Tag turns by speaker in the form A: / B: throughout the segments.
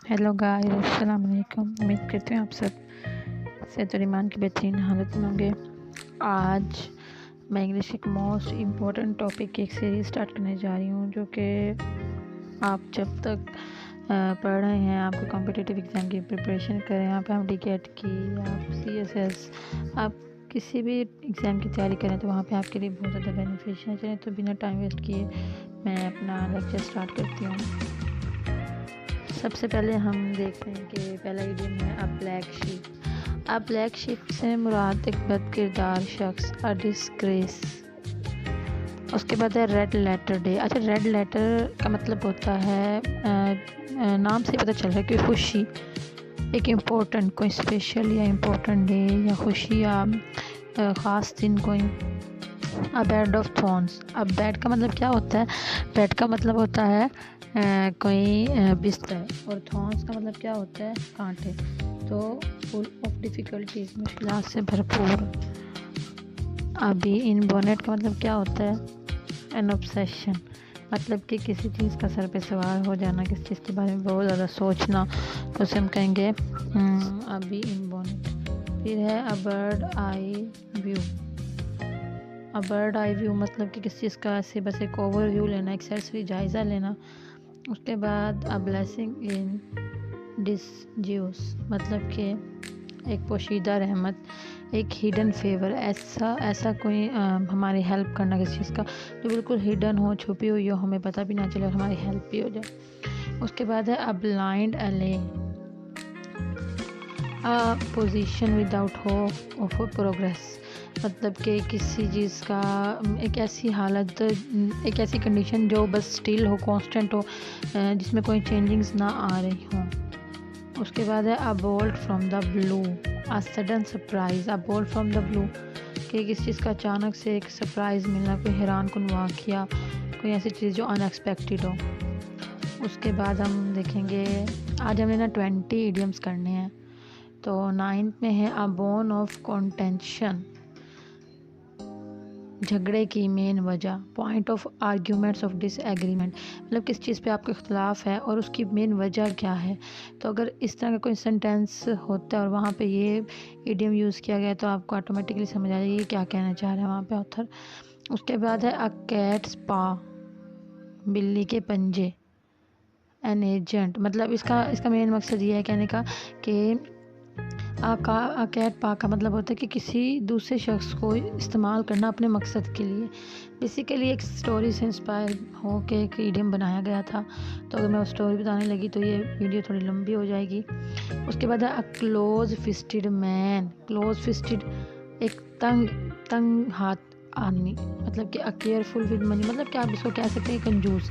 A: Hello guys, अस्सलाम वालेकुम। उम्मीद करती हूँ आप सब सेहत और ईमान की बेहतरीन हालत में होंगे। आज मैं इंग्लिश के एक मोस्ट इम्पॉर्टेंट टॉपिक की एक सीरीज़ स्टार्ट करने जा रही हूँ, जो कि आप जब तक पढ़ रहे हैं, आपके कॉम्पिटिटिव एग्ज़ाम की प्रिपरेशन कर रहे हैं, आप डीकेट की, आप सीएसएस, आप किसी भी एग्ज़ाम की तैयारी करें तो वहाँ पे आपके लिए बहुत ज़्यादा बेनिफिशियल है। चलें तो बिना टाइम वेस्ट किए मैं अपना लेक्चर स्टार्ट करती हूँ। सबसे पहले हम देखते हैं कि पहला इडियम है अ ब्लैक शीप। अ ब्लैक शीप से मुराद एक बद किरदार शख्स, अ डिस्ग्रेस। उसके बाद है रेड लेटर डे। अच्छा, रेड लेटर का मतलब होता है नाम से पता चल रहा है कि खुशी, एक इम्पोर्टेंट कोई स्पेशल या इम्पोर्टेंट डे या खुशी या ख़ास दिन कोई। अ बेड ऑफ थॉर्न्स। अब बेड का मतलब क्या होता है? बेड का मतलब होता है कोई बिस्तर, और थॉर्न्स का मतलब क्या होता है? कांटे। तो फुल ऑफ डिफ़िकल्टीज, मुश्किलात से भरपूर। अभी इन बोनेट का मतलब क्या होता है? एन ऑब्सेशन, मतलब कि किसी चीज़ का सर पे सवार हो जाना, किसी चीज़ के बारे में बहुत ज़्यादा सोचना, तो उसे हम कहेंगे अभी इन बोनेट। फिर है a bird eye view. A bird eye view मतलब कि किसी चीज़ का ऐसे बस एक ओवर व्यू लेना, एक सरसरी जायज़ा लेना। उसके बाद अ ब्लेसिंग इन डिसज्यूस, मतलब कि एक पोशीदा रहमत, एक हिडन फेवर, ऐसा कोई हमारी हेल्प करना किसी चीज़ का जो बिल्कुल हिडन हो, छुपी हुई हो, हमें पता भी ना चले और हमारी हेल्प भी हो जाए। उसके बाद है अ ब्लाइंड एले। A position without hope of progress, मतलब कि किसी चीज़ का एक ऐसी हालत, एक ऐसी कंडीशन जो बस स्टिल हो, कांस्टेंट हो, जिसमें कोई चेंजिंग्स ना आ रही हों। उसके बाद है अ bolt from the blue, a sudden surprise. A bolt from the blue कि किसी चीज़ का अचानक से एक सरप्राइज़ मिलना, कोई हैरान कुन वाक़या, कोई ऐसी चीज़ जो अनएक्सपेक्टेड हो। उसके बाद हम देखेंगे, आज हमने ना 20 इडियम्स करने हैं। तो 9th में है अ बोन ऑफ कॉन्टेंशन, झगड़े की मेन वजह, point of arguments of disagreement, मतलब किस चीज़ पे आपका इख्तलाफ है और उसकी मेन वजह क्या है। तो अगर इस तरह का कोई सेंटेंस होता है और वहाँ पे ये इडियम यूज़ किया गया तो आपको ऑटोमेटिकली समझ आ जाएगी क्या कहना चाह रहा है वहाँ पे ऑथर। उसके बाद है अ कैट्स पा, बिल्ली के पंजे। एन एजेंट, मतलब इसका मेन मकसद ये है कहने का कि कैट पा का मतलब होता है कि किसी दूसरे शख्स को इस्तेमाल करना अपने मकसद के लिए। बेसिकली एक स्टोरी से इंस्पायर हो के एक इडियम बनाया गया था। तो अगर मैं वो स्टोरी बताने लगी तो ये वीडियो थोड़ी लंबी हो जाएगी। उसके बाद है a close fisted man. Close fisted एक तंग हाथ आदमी, मतलब कि अ केयरफुल विद मनी, मतलब कि आप इसको कह सकते हैं कंजूस।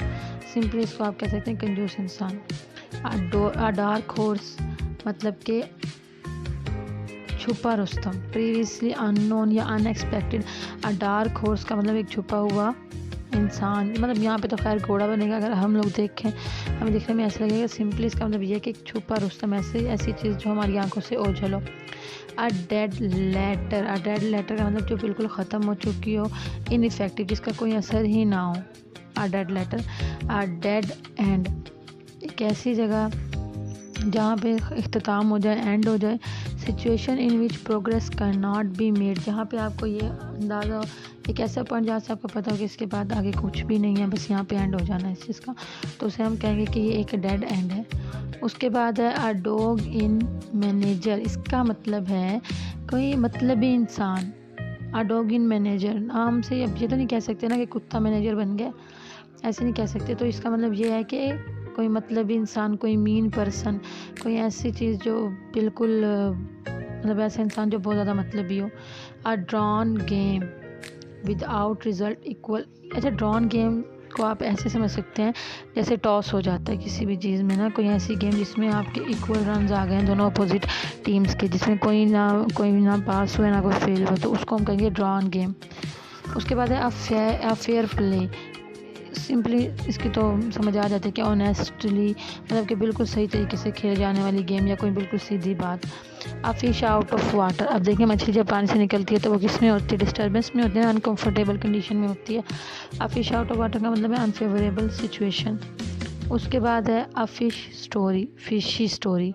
A: सिंपली इसको आप कह सकते हैं कंजूस इंसान। अ डार्क हॉर्स, मतलब कि छुपा रुस्तम, प्रीवियसली अननोन या अनएक्सपेक्टेड। अ डार्क हॉर्स का मतलब एक छुपा हुआ इंसान, मतलब यहाँ पे तो खैर घोड़ा बनेगा। अगर हम लोग देखें, हमें देखने में ऐसा लगेगा। सिंपली इसका मतलब ये है कि एक छुपा रुस्तम, ऐसी चीज़ जो हमारी आंखों से ओझल हो। A dead letter. A dead letter का मतलब जो बिल्कुल ख़त्म हो चुकी हो, इनइफेक्टिव, जिसका कोई असर ही ना हो। A dead letter. A dead end, एक ऐसी जगह जहाँ पे इख्तिताम हो जाए, एंड हो जाए। Situation in which progress can not be made, जहाँ पे आपको ये अंदाज़ा हो, एक ऐसा पॉइंट जहाँ से आपको पता हो कि इसके बाद आगे कुछ भी नहीं है, बस यहाँ पे एंड हो जाना है इस चीज़ का, तो उसे हम कहेंगे कि ये एक डेड एंड है। उसके बाद है अ डॉग इन मैनेजर। इसका मतलब है कोई मतलबी इंसान। अ डॉग इन मैनेजर, नाम से अब ये तो नहीं कह सकते ना कि कुत्ता मैनेजर बन गया, ऐसे नहीं कह सकते। तो इसका मतलब ये है कि कोई मतलबी इंसान, कोई मीन पर्सन, कोई ऐसी चीज़ जो बिल्कुल मतलब ऐसा इंसान जो बहुत ज़्यादा मतलबी हो। A drawn game without result equal. अच्छा, ड्रॉन गेम को आप ऐसे समझ सकते हैं जैसे टॉस हो जाता है किसी भी चीज़ में ना, कोई ऐसी गेम जिसमें आपके इक्वल रन्स आ गए हैं दोनों अपोजिट टीम्स के, जिसमें कोई ना पास हुआ ना कोई फेल हुआ, तो उसको हम कहेंगे ड्रॉन गेम। उसके बाद है अ फेयर प्ले। सिंपली इसकी तो समझ आ जाती है कि ऑनेस्टली, मतलब कि बिल्कुल सही तरीके से खेले जाने वाली गेम या कोई बिल्कुल सीधी बात। A fish out of water. अब देखिए, मछली जब पानी से निकलती है तो वो किस में होती है? डिस्टर्बेंस में होती है, अनकंफर्टेबल कंडीशन में होती है। A fish out of water का मतलब है अनफेवरेबल सिचुएशन। उसके बाद है अ फिशी स्टोरी,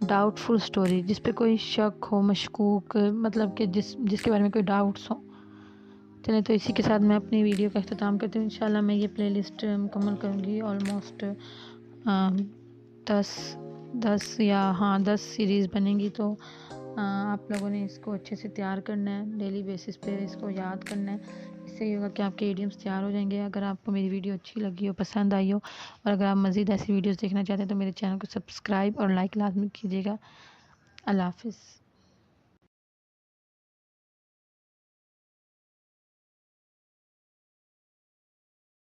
A: डाउटफुल स्टोरी, जिस पे कोई शक हो, मशकूक, मतलब कि जिसके बारे में कोई डाउट्स हो। चलिए, तो इसी के साथ मैं अपनी वीडियो का अख्ताम करती हूँ। इंशाल्लाह मैं ये प्लेलिस्ट मुकम्मल करूँगी। ऑलमोस्ट 10 10 सीरीज़ बनेंगी। तो आप लोगों ने इसको अच्छे से तैयार करना है, डेली बेसिस पे इसको याद करना है। इससे ये होगा कि आपके इडियम्स तैयार हो जाएंगे। अगर आपको मेरी वीडियो अच्छी लगी हो, पसंद आई हो, और अगर आप मज़ीद ऐसी वीडियोस देखना चाहते हैं तो मेरे चैनल को सब्सक्राइब और लाइक लाजमी कीजिएगा। अल्लाह हाफिज़।